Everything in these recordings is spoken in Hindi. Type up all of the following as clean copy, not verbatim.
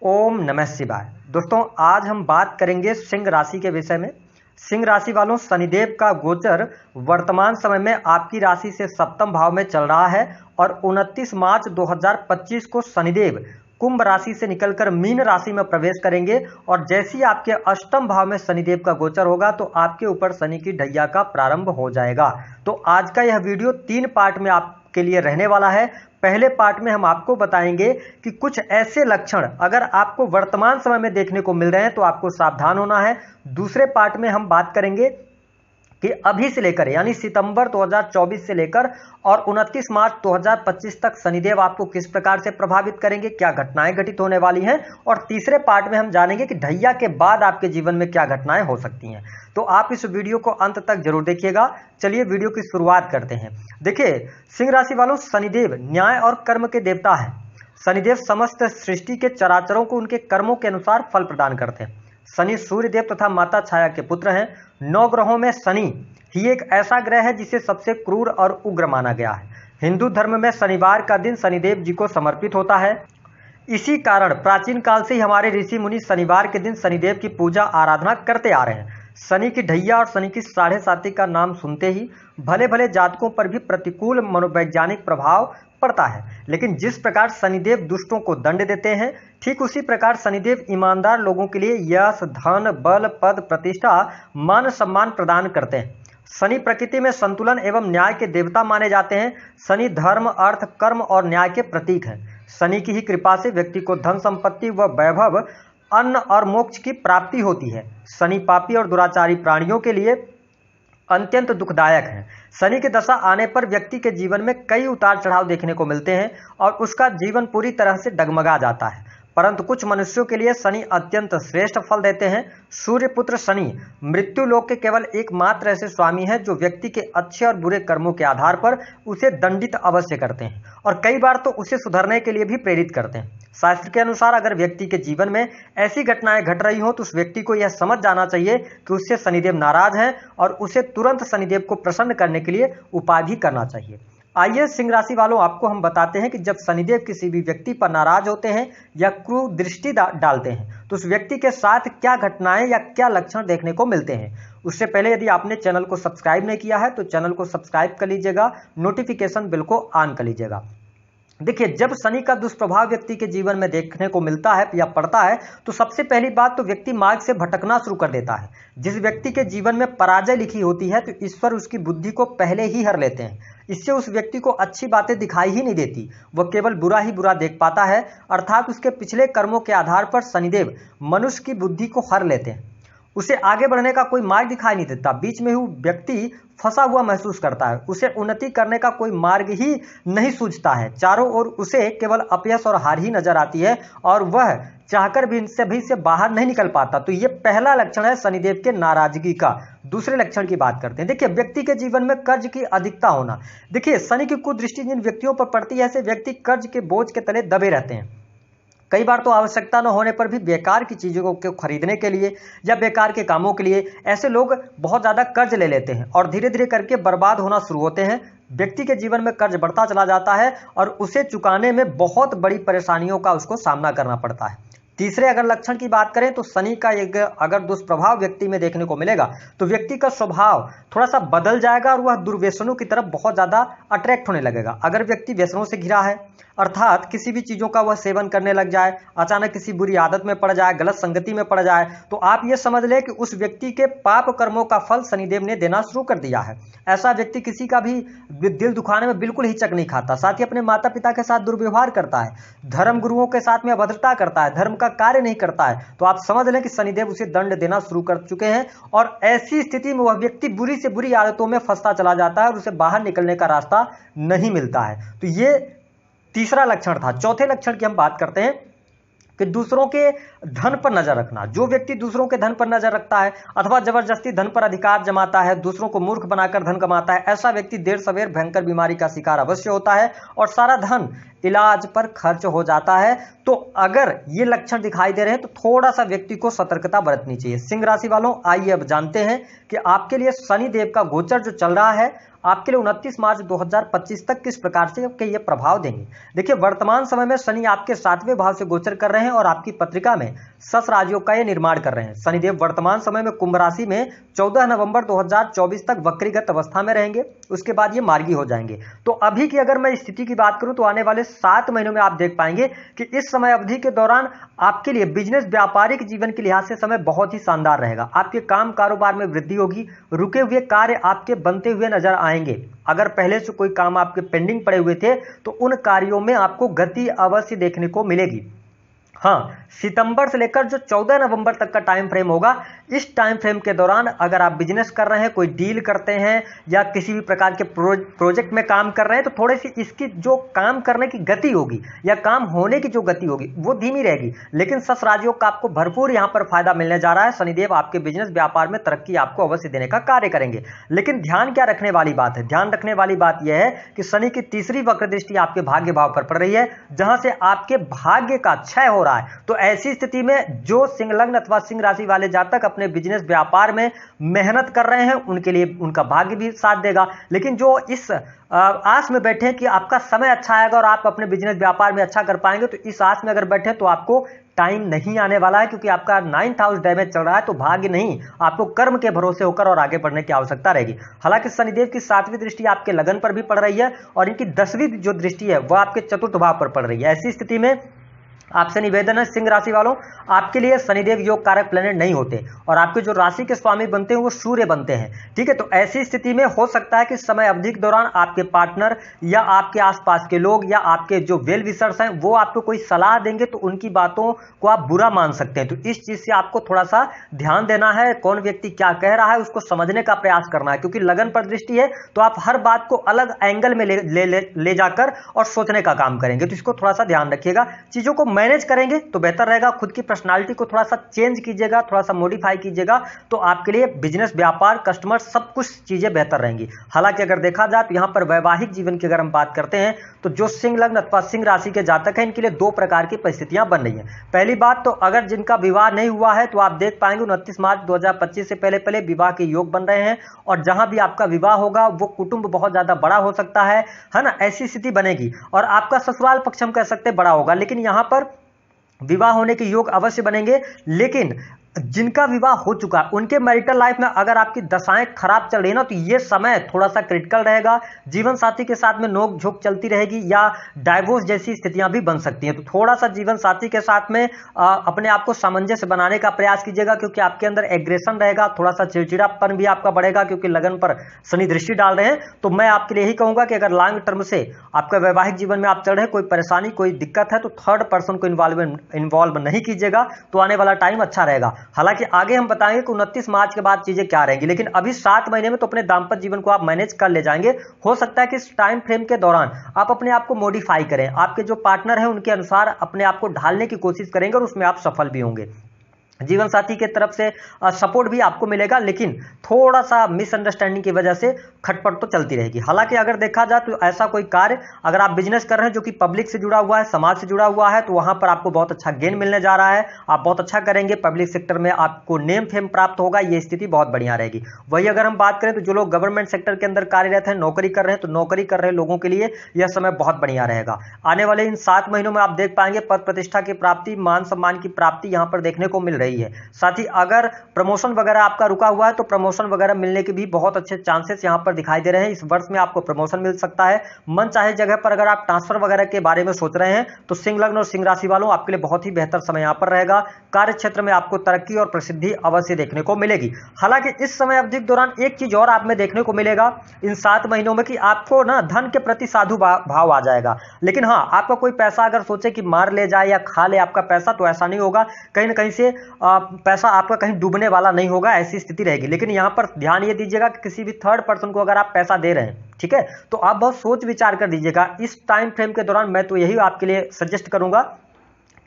ओम नमः शिवाय। दोस्तों, आज हम बात करेंगे सिंह राशि के विषय में। सिंह राशि वालों, शनिदेव का गोचर वर्तमान समय में आपकी राशि से सप्तम भाव में चल रहा है और 29 मार्च 2025 को शनिदेव कुंभ राशि से निकलकर मीन राशि में प्रवेश करेंगे और जैसे ही आपके अष्टम भाव में शनिदेव का गोचर होगा तो आपके ऊपर शनि की ढैया का प्रारंभ हो जाएगा। तो आज का यह वीडियो 3 पार्ट में आपके लिए रहने वाला है। पहले पार्ट में हम आपको बताएंगे कि कुछ ऐसे लक्षण अगर आपको वर्तमान समय में देखने को मिल रहे हैं तो आपको सावधान होना है। दूसरे पार्ट में हम बात करेंगे कि अभी से लेकर यानी सितंबर 2024 से लेकर और 29 मार्च 2025 तक शनिदेव आपको किस प्रकार से प्रभावित करेंगे, क्या घटनाएं घटित होने वाली हैं, और तीसरे पार्ट में हम जानेंगे कि ढैया के बाद आपके जीवन में क्या घटनाएं हो सकती हैं। तो आप इस वीडियो को अंत तक जरूर देखिएगा। चलिए वीडियो की शुरुआत करते हैं। देखिए, सिंह राशि वालों, शनिदेव न्याय और कर्म के देवता है। शनिदेव समस्त सृष्टि के चराचरों को उनके कर्मों के अनुसार फल प्रदान करते हैं। शनि सूर्यदेव तथा माता छाया के पुत्र हैं। 9 ग्रहों में शनि ही एक ऐसा ग्रह है जिसे सबसे क्रूर और उग्र माना गया है। हिंदू धर्म में शनिवार का दिन शनिदेव जी को समर्पित होता है। इसी कारण प्राचीन काल से ही हमारे ऋषि मुनि शनिवार के दिन शनिदेव की पूजा आराधना करते आ रहे हैं। शनि की ढैया और शनि की 7.5 का नाम सुनते ही भले भले जातकों पर भी प्रतिकूल मनोवैज्ञानिक प्रभाव पड़ता है, लेकिन जिस प्रकार शनिदेव दुष्टों को दंड देते हैं, ठीक उसी प्रकार शनिदेव ईमानदार लोगों के लिए यश, धन, बल, पद, प्रतिष्ठा, मान सम्मान प्रदान करते हैं। शनि प्रकृति में संतुलन एवं न्याय के देवता माने जाते हैं। शनि धर्म, अर्थ, कर्म और न्याय के प्रतीक हैं। शनि की ही कृपा से व्यक्ति को धन संपत्ति व वैभव, अन्न और मोक्ष की प्राप्ति होती है। शनि पापी और दुराचारी प्राणियों के लिए अत्यंत दुखदायक है। शनि की दशा आने पर व्यक्ति के जीवन में कई उतार चढ़ाव देखने को मिलते हैं और उसका जीवन पूरी तरह से डगमगा जाता है, परंतु कुछ मनुष्यों के लिए शनि अत्यंत श्रेष्ठ फल देते हैं। सूर्यपुत्र शनि मृत्यु लोक के केवल एकमात्र ऐसे स्वामी हैं जो व्यक्ति के अच्छे और बुरे कर्मों के आधार पर उसे दंडित अवश्य करते हैं और कई बार तो उसे सुधरने के लिए भी प्रेरित करते हैं। शास्त्र के अनुसार अगर व्यक्ति के जीवन में ऐसी घटनाएं घट रही हो तो उस व्यक्ति को यह समझ जाना चाहिए कि उससे शनिदेव नाराज हैं और उसे तुरंत शनिदेव को प्रसन्न करने के लिए उपाय भी करना चाहिए। आइए सिंह राशि वालों, आपको हम बताते हैं कि जब शनिदेव किसी भी व्यक्ति पर नाराज होते हैं या क्रूर दृष्टि डालते हैं तो उस व्यक्ति के साथ क्या घटनाएं या क्या लक्षण देखने को मिलते हैं। उससे पहले यदि आपने चैनल को सब्सक्राइब नहीं किया है तो चैनल को सब्सक्राइब कर लीजिएगा, नोटिफिकेशन बिल को ऑन कर लीजिएगा। देखिए, जब शनि का दुष्प्रभाव व्यक्ति के जीवन में देखने को मिलता है या पड़ता है तो सबसे पहली बात तो व्यक्ति मार्ग से भटकना शुरू कर देता है। जिस व्यक्ति के जीवन में पराजय लिखी होती है तो ईश्वर उसकी बुद्धि को पहले ही हर लेते हैं। इससे उस व्यक्ति को अच्छी बातें दिखाई ही नहीं देती, वह केवल बुरा ही बुरा देख पाता है। अर्थात उसके पिछले कर्मों के आधार पर शनिदेव मनुष्य की बुद्धि को हर लेते हैं। उसे आगे बढ़ने का कोई मार्ग दिखाई नहीं देता। बीच में ही व्यक्ति फंसा हुआ महसूस करता है। उसे उन्नति करने का कोई मार्ग ही नहीं सूझता है। चारों ओर उसे केवल अपयश और हार ही नजर आती है और वह चाहकर भी इनसे बाहर नहीं निकल पाता। तो ये पहला लक्षण है शनिदेव के नाराजगी का। दूसरे लक्षण की बात करते हैं। देखिए, व्यक्ति के जीवन में कर्ज की अधिकता होना। देखिए, शनि की कुदृष्टि जिन व्यक्तियों पर पड़ती है ऐसे व्यक्ति कर्ज के बोझ के तले दबे रहते हैं। कई बार तो आवश्यकता न होने पर भी बेकार की चीज़ों को खरीदने के लिए या बेकार के कामों के लिए ऐसे लोग बहुत ज़्यादा कर्ज ले लेते हैं और धीरे धीरे करके बर्बाद होना शुरू होते हैं। व्यक्ति के जीवन में कर्ज बढ़ता चला जाता है और उसे चुकाने में बहुत बड़ी परेशानियों का उसको सामना करना पड़ता है। तीसरे अगर लक्षण की बात करें तो शनि का एक अगर दुष्प्रभाव व्यक्ति में देखने को मिलेगा तो व्यक्ति का स्वभाव थोड़ा सा बदल जाएगा और वह दुर्व्यसनों की तरफ बहुत ज़्यादा अट्रैक्ट होने लगेगा। अगर व्यक्ति व्यसनों से घिरा है, अर्थात किसी भी चीज़ों का वह सेवन करने लग जाए, अचानक किसी बुरी आदत में पड़ जाए, गलत संगति में पड़ जाए, तो आप ये समझ लें कि उस व्यक्ति के पाप कर्मों का फल शनिदेव ने देना शुरू कर दिया है। ऐसा व्यक्ति किसी का भी दिल दुखाने में बिल्कुल हिचक नहीं खाता, साथ ही अपने माता पिता के साथ दुर्व्यवहार करता है, धर्म गुरुओं के साथ में अभद्रता करता है, धर्म का कार्य नहीं करता है, तो आप समझ लें कि शनिदेव उसे दंड देना शुरू कर चुके हैं और ऐसी स्थिति में वह व्यक्ति बुरी से बुरी आदतों में फंसता चला जाता है और उसे बाहर निकलने का रास्ता नहीं मिलता है। तो ये तीसरा लक्षण था। चौथे लक्षण की हम बात करते हैं कि दूसरों के धन पर नजर रखना। जो व्यक्ति दूसरों के धन पर नजर रखता है अथवा जबरदस्ती धन पर अधिकार जमाता है, दूसरों को मूर्ख बनाकर धन कमाता है, ऐसा व्यक्ति देर सवेर भयंकर बीमारी का शिकार अवश्य होता है और सारा धन इलाज पर खर्च हो जाता है। तो अगर ये लक्षण दिखाई दे रहे हैं तो थोड़ा सा व्यक्ति को सतर्कता बरतनी चाहिए। सिंह राशि वालों, आइए अब जानते हैं कि आपके लिए शनिदेव का गोचर जो चल रहा है आपके लिए 29 मार्च 2025 तक किस प्रकार से के ये प्रभाव देंगे। देखिए, वर्तमान समय में शनि आपके 7वें भाव से गोचर कर रहे हैं और आपकी पत्रिका में सस राजयोग का ये निर्माण कर रहे हैं। शनिदेव वर्तमान समय में कुंभ राशि में 14 नवंबर 2024 तक वक्रीगत अवस्था में रहेंगे, उसके बाद ये मार्गी हो जाएंगे। तो अभी की अगर मैं स्थिति की बात करूं तो आने वाले 7 महीनों में आप देख पाएंगे कि इस समय अवधि के दौरान आपके लिए बिजनेस व्यापारिक जीवन के लिहाज से समय बहुत ही शानदार रहेगा। आपके काम कारोबार में वृद्धि होगी, रुके हुए कार्य आपके बनते हुए नजर आएंगे। अगर पहले से कोई काम आपके पेंडिंग पड़े हुए थे तो उन कार्यों में आपको गति अवश्य देखने को मिलेगी। हाँ, सितंबर से लेकर जो 14 नवंबर तक का टाइम फ्रेम होगा, इस टाइम फ्रेम के दौरान अगर आप बिजनेस कर रहे हैं, कोई डील करते हैं या किसी भी प्रकार के प्रोजेक्ट में काम कर रहे हैं, तो थोड़ी सी इसकी जो काम करने की गति होगी या काम होने की जो गति होगी वो धीमी रहेगी, लेकिन सस राजयोग का आपको भरपूर यहाँ पर फायदा मिलने जा रहा है। शनिदेव आपके बिजनेस व्यापार में तरक्की आपको अवश्य देने का कार्य करेंगे। लेकिन ध्यान क्या रखने वाली बात है, ध्यान रखने वाली बात यह है कि शनि की तीसरी वक्र दृष्टि आपके भाग्य भाव पर पड़ रही है, जहां से आपके भाग्य का क्षय हो रहा है। तो ऐसी स्थिति में जो सिंह लग्न अथवा सिंह राशि वाले जातक अपने बिजनेस व्यापार में मेहनत कर रहे हैं, उनके लिए उनका भाग्य भी साथ देगा। लेकिन जो इस आस में बैठे हैं कि आपका समय अच्छा आएगा और आप अपने बिजनेस व्यापार में अच्छा कर पाएंगे, तो इस आस में अगर बैठे तो आपको टाइम नहीं आने वाला है, क्योंकि आपका 9th हाउस डैमेज चल रहा है। तो भाग्य नहीं, आपको कर्म के भरोसे होकर और आगे बढ़ने की आवश्यकता रहेगी। हालांकि शनिदेव की 7वीं दृष्टि आपके लगन पर भी पड़ रही है और इनकी 10वीं जो दृष्टि है वह आपके चतुर्थ भाव पर पड़ रही है। ऐसी स्थिति में आपसे निवेदन है सिंह राशि वालों, आपके लिए शनिदेव योग कारक प्लेनेट नहीं होते और आपके जो राशि के स्वामी बनते हैं वो सूर्य बनते हैं। ठीक है, तो ऐसी स्थिति में हो सकता है कि समय अवधि के दौरान आपके पार्टनर या आपके आसपास के लोग या आपके जो वेल विशर्स हैं वो आपको कोई सलाह देंगे तो उनकी बातों को आप बुरा मान सकते हैं। तो इस चीज से आपको थोड़ा सा ध्यान देना है, कौन व्यक्ति क्या कह रहा है उसको समझने का प्रयास करना है, क्योंकि लगन पर दृष्टि है तो आप हर बात को अलग एंगल में ले जाकर और सोचने का काम करेंगे। तो इसको थोड़ा सा ध्यान रखिएगा, चीजों को मैनेज करेंगे तो बेहतर रहेगा। खुद की पर्सनालिटी को थोड़ा सा चेंज कीजिएगा, थोड़ा सा मॉडिफाई कीजिएगा, तो आपके लिए बिजनेस व्यापार कस्टमर सब कुछ चीजें बेहतर रहेंगी। हालांकि अगर देखा जाए तो यहां पर वैवाहिक जीवन की अगर हम बात करते हैं तो जो सिंह लग्न अथवा सिंह राशि के जातक हैं इनके लिए दो प्रकार की परिस्थितियां बन रही हैं। पहली बात तो अगर जिनका विवाह नहीं हुआ है तो आप देख पाएंगे 29 मार्च 2025 से पहले पहले विवाह के योग बन रहे हैं और जहां भी आपका विवाह होगा वो कुटुंब बहुत ज्यादा बड़ा हो सकता है ना, ऐसी स्थिति बनेगी और आपका ससुराल पक्ष हम कह सकते हैं बड़ा होगा। लेकिन यहां पर विवाह होने के योग अवश्य बनेंगे, लेकिन जिनका विवाह हो चुका है उनके मैरिटल लाइफ में अगर आपकी दशाएं खराब चल रही है ना तो ये समय थोड़ा सा क्रिटिकल रहेगा। जीवन साथी के साथ में नोक झोंक चलती रहेगी या डाइवोर्स जैसी स्थितियां भी बन सकती हैं। तो थोड़ा सा जीवन साथी के साथ में अपने आप को सामंजस्य बनाने का प्रयास कीजिएगा, क्योंकि आपके अंदर एग्रेशन रहेगा, थोड़ा सा चिड़चिड़ापन भी आपका बढ़ेगा क्योंकि लगन पर शनि दृष्टि डाल रहे हैं। तो मैं आपके लिए यही कहूंगा कि अगर लॉन्ग टर्म से आपका वैवाहिक जीवन में आप चल रहे हैं, कोई परेशानी कोई दिक्कत है तो थर्ड पर्सन को इन्वॉल्व नहीं कीजिएगा, तो आने वाला टाइम अच्छा रहेगा। हालांकि आगे हम बताएंगे कि 29 मार्च के बाद चीजें क्या रहेंगी, लेकिन अभी 7 महीने में तो अपने दाम्पत्य जीवन को आप मैनेज कर ले जाएंगे। हो सकता है कि इस टाइम फ्रेम के दौरान आप अपने आप को मॉडिफाई करें, आपके जो पार्टनर हैं उनके अनुसार अपने आप को ढालने की कोशिश करेंगे और उसमें आप सफल भी होंगे। जीवन साथी के तरफ से सपोर्ट भी आपको मिलेगा, लेकिन थोड़ा सा मिसअंडरस्टैंडिंग की वजह से खटपट तो चलती रहेगी। हालांकि अगर देखा जाए तो ऐसा कोई कार्य अगर आप बिजनेस कर रहे हैं जो कि पब्लिक से जुड़ा हुआ है, समाज से जुड़ा हुआ है, तो वहां पर आपको बहुत अच्छा गेन मिलने जा रहा है, आप बहुत अच्छा करेंगे, पब्लिक सेक्टर में आपको नेम फेम प्राप्त होगा, ये स्थिति बहुत बढ़िया रहेगी। वही अगर हम बात करें तो जो लोग गवर्नमेंट सेक्टर के अंदर कार्यरत हैं, नौकरी कर रहे हैं, तो नौकरी कर रहे लोगों के लिए यह समय बहुत बढ़िया रहेगा। आने वाले इन 7 महीनों में आप देख पाएंगे पद प्रतिष्ठा की प्राप्ति, मान सम्मान की प्राप्ति यहां पर देखने को मिल रही है। साथ ही अगर प्रमोशन वगैरह आपका रुका हुआ है तो प्रमोशन वगैरह मिलने के भी बहुत अच्छे चांसेस यहां पर दिखाई दे रहे हैं। इस वर्ष में आपको प्रमोशन मिल सकता है। मन चाहे जगह पर अगर आप ट्रांसफर वगैरह के बारे में सोच रहे हैं तो सिंह लग्न और सिंह राशि वालों आपके लिए बहुत ही बेहतर समय यहां पर रहेगा। कार्य क्षेत्र में आपको तरक्की और प्रसिद्धि अवश्य देखने को मिलेगी। हालांकि इस समय अवधि के दौरान एक चीज और आप में देखने को मिलेगा इन 7 महीनों में कि आपको ना धन के प्रति साधु भाव आ जाएगा। लेकिन हाँ, आपका कोई पैसा अगर सोचे कि मार ले जाए या खा ले आपका पैसा, तो ऐसा नहीं होगा। कहीं ना कहीं से पैसा आपका कहीं डूबने वाला नहीं होगा, ऐसी स्थिति रहेगी। लेकिन यहां पर ध्यान ये दीजिएगा कि किसी भी थर्ड पर्सन को अगर आप पैसा दे रहे हैं, ठीक है, तो आप बहुत सोच विचार कर दीजिएगा। इस टाइम फ्रेम के दौरान मैं तो यही आपके लिए सजेस्ट करूंगा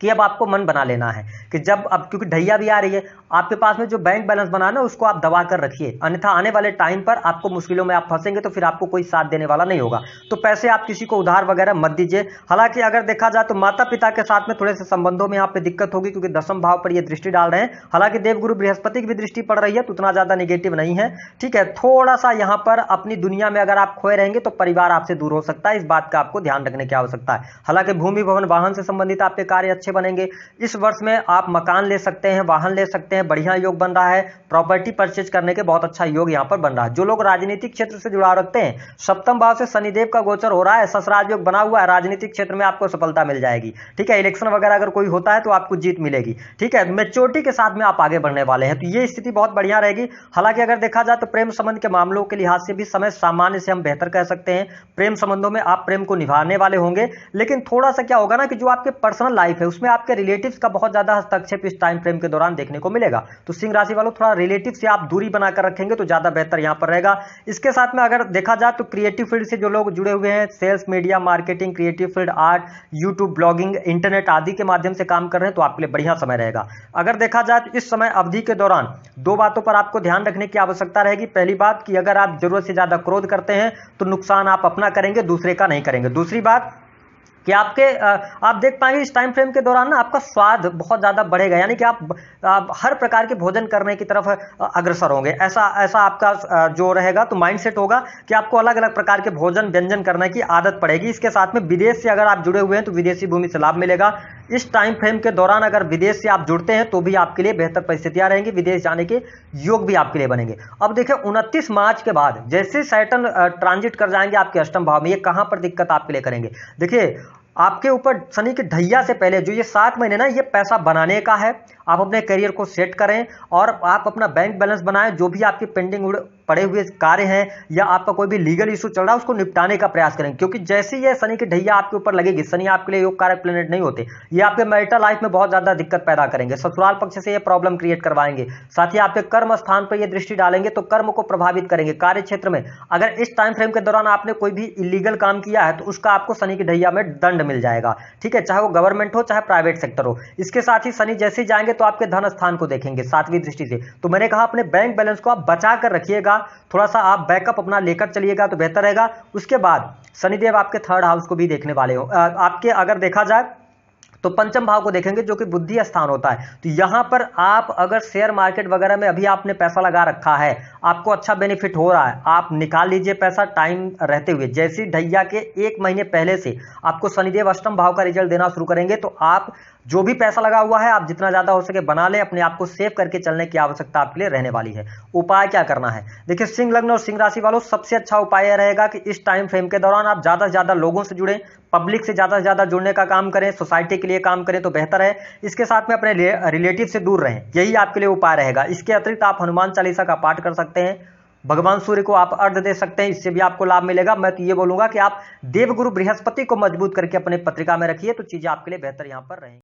कि अब आपको मन बना लेना है कि जब अब क्योंकि ढैया भी आ रही है, आपके पास में जो बैंक बैलेंस बनाना है उसको आप दबा कर रखिए, अन्यथा आने वाले टाइम पर आपको मुश्किलों में आप फंसेंगे तो फिर आपको कोई साथ देने वाला नहीं होगा। तो पैसे आप किसी को उधार वगैरह मत दीजिए। हालांकि अगर देखा जाए तो माता पिता के साथ में थोड़े से संबंधों में यहाँ पे दिक्कत होगी, क्योंकि दसम भाव पर ये दृष्टि डाल रहे हैं। हालांकि देवगुरु बृहस्पति की भी दृष्टि पड़ रही है तो उतना ज्यादा नेगेटिव नहीं है। ठीक है, थोड़ा सा यहाँ पर अपनी दुनिया में अगर आप खोए रहेंगे तो परिवार आपसे दूर हो सकता है, इस बात का आपको ध्यान रखने की आवश्यकता है। हालांकि भूमि भवन वाहन से संबंधित आपके कार्य अच्छे बनेंगे। इस वर्ष में आप मकान ले सकते हैं, वाहन ले सकते हैं, बढ़िया योग बन रहा है। प्रॉपर्टी परचेज करने के बहुत अच्छा योग यहाँ पर बन रहा है। जो लोग राजनीतिक क्षेत्र से जुड़ाव रखते हैं, सप्तम भाव से शनिदेव का गोचर हो रहा है, ससुराल योग बना हुआ है, राजनीतिक क्षेत्र में आपको सफलता मिल जाएगी। ठीक है, इलेक्शन वगैरह अगर कोई होता है तो आपको जीत मिलेगी। ठीक है, मैच्योरिटी के साथ में आप आगे बढ़ने वाले हैं, तो ये स्थिति बहुत बढ़िया रहेगी। हालांकि अगर देखा जाए तो प्रेम संबंध के मामलों के लिहाज से भी समय सामान्य से हम बेहतर कह सकते हैं। प्रेम संबंधों में आप प्रेम को निभाने वाले होंगे, लेकिन थोड़ा सा क्या होगा ना कि जो आपके पर्सनल लाइफ है उसमें आपके रिलेटिव्स का बहुत ज्यादा हस्तक्षेप इस टाइम फ्रेम के दौरान देखने को मिलेगा। तो सिंह राशि वालों थोड़ा रिलेटिव से आप दूरी बनाकर रखेंगे तो ज्यादा बेहतर यहां पर रहेगा। इसके साथ में अगर देखा जाए तो क्रिएटिव फील्ड से जो लोग जुड़े हुए हैं, sales, media, marketing, creative field, art, YouTube, blogging, internet आदि के माध्यम से काम कर रहे हैं तो आपके लिए बढ़िया समय रहेगा। अगर देखा जाए तो इस समय अवधि के दौरान दो बातों पर आपको ध्यान रखने की आवश्यकता रहेगी। पहली बात कि अगर आप जरूरत से ज्यादा क्रोध करते हैं तो नुकसान आप अपना करेंगे, दूसरे का नहीं करेंगे। दूसरी बात कि आप देख पाएंगे इस टाइम फ्रेम के दौरान ना आपका स्वाद बहुत ज्यादा बढ़ेगा, यानी कि आप हर प्रकार के भोजन करने की तरफ अग्रसर होंगे। ऐसा ऐसा आपका जो रहेगा तो माइंडसेट होगा कि आपको अलग अलग प्रकार के भोजन व्यंजन करने की आदत पड़ेगी। इसके साथ में विदेश से अगर आप जुड़े हुए हैं तो विदेशी भूमि से लाभ मिलेगा। इस टाइम फ्रेम के दौरान अगर विदेश से आप जुड़ते हैं तो भी आपके लिए बेहतर परिस्थितियां रहेंगी, विदेश जाने के योग भी आपके लिए बनेंगे। अब देखिए 29 मार्च के बाद जैसे सैटर्न ट्रांजिट कर जाएंगे आपके अष्टम भाव में, ये कहां पर दिक्कत आपके लिए करेंगे। देखिए आपके ऊपर शनि के ढैया से पहले जो ये 7 महीने ना ये पैसा बनाने का है। आप अपने करियर को सेट करें और आप अपना बैंक बैलेंस बनाएं। जो भी आपके पेंडिंग पड़े हुए कार्य हैं या आपका कोई भी लीगल इशू चल रहा है उसको निपटाने का प्रयास करें, क्योंकि जैसे ये शनि की ढैया आपके ऊपर लगेगी, शनि आपके लिए योग कारक प्लेनेट नहीं होते, ये आपके मैरिटल लाइफ में बहुत ज्यादा दिक्कत पैदा करेंगे, ससुराल पक्ष से ये प्रॉब्लम क्रिएट करवाएंगे। साथ ही आपके कर्म स्थान पर ये दृष्टि डालेंगे तो कर्म को प्रभावित करेंगे। कार्य क्षेत्र में अगर इस टाइम फ्रेम के दौरान आपने कोई भी इलीगल काम किया है तो उसका आपको शनि की ढैया में दंड मिल जाएगा। ठीक है, चाहे वो गवर्नमेंट हो चाहे प्राइवेट सेक्टर हो। इसके साथ ही शनि जैसे ही जाएंगे तो आपके धन स्थान को देखेंगे 7वीं दृष्टि से। तो मैंने कहा अपने बैंक बैलेंस को आप बचा कर रखिएगा, थोड़ा सा आप बैकअप अपना लेकर चलिएगा तो बेहतर रहेगा। उसके बाद शनिदेव आपके 3rd हाउस को भी देखने वाले हो। आपके अगर देखा जाए तो पंचम भाव को देखेंगे जो कि बुद्धि स्थान होता है। तो यहां पर आप अगर शेयर मार्केट वगैरह में अभी आपने पैसा लगा रखा है, आपको अच्छा बेनिफिट हो रहा है, आप निकाल लीजिए पैसा टाइम रहते हुए। जैसे ढैया के 1 महीने पहले से आपको शनिदेव अष्टम भाव का रिजल्ट देना शुरू करेंगे तो आप जो भी पैसा लगा हुआ है आप जितना ज्यादा हो सके बना ले, अपने आप को सेव करके चलने की आवश्यकता आपके लिए रहने वाली है। उपाय क्या करना है, देखिए सिंह लग्न और सिंह राशि वालों सबसे अच्छा उपाय यह रहेगा कि इस टाइम फ्रेम के दौरान आप ज्यादा से ज्यादा लोगों से जुड़ें, पब्लिक से ज्यादा जुड़ने का काम करें, सोसाइटी के लिए काम करें तो बेहतर है। इसके साथ में अपने रिलेटिव से दूर रहें, यही आपके लिए उपाय रहेगा। इसके अतिरिक्त आप हनुमान चालीसा का पाठ कर सकते हैं, भगवान सूर्य को आप अर्घ दे सकते हैं, इससे भी आपको लाभ मिलेगा। मैं तो ये बोलूंगा कि आप देवगुरु बृहस्पति को मजबूत करके अपने पत्रिका में रखिए तो चीजें आपके लिए बेहतर यहां पर रहेंगी।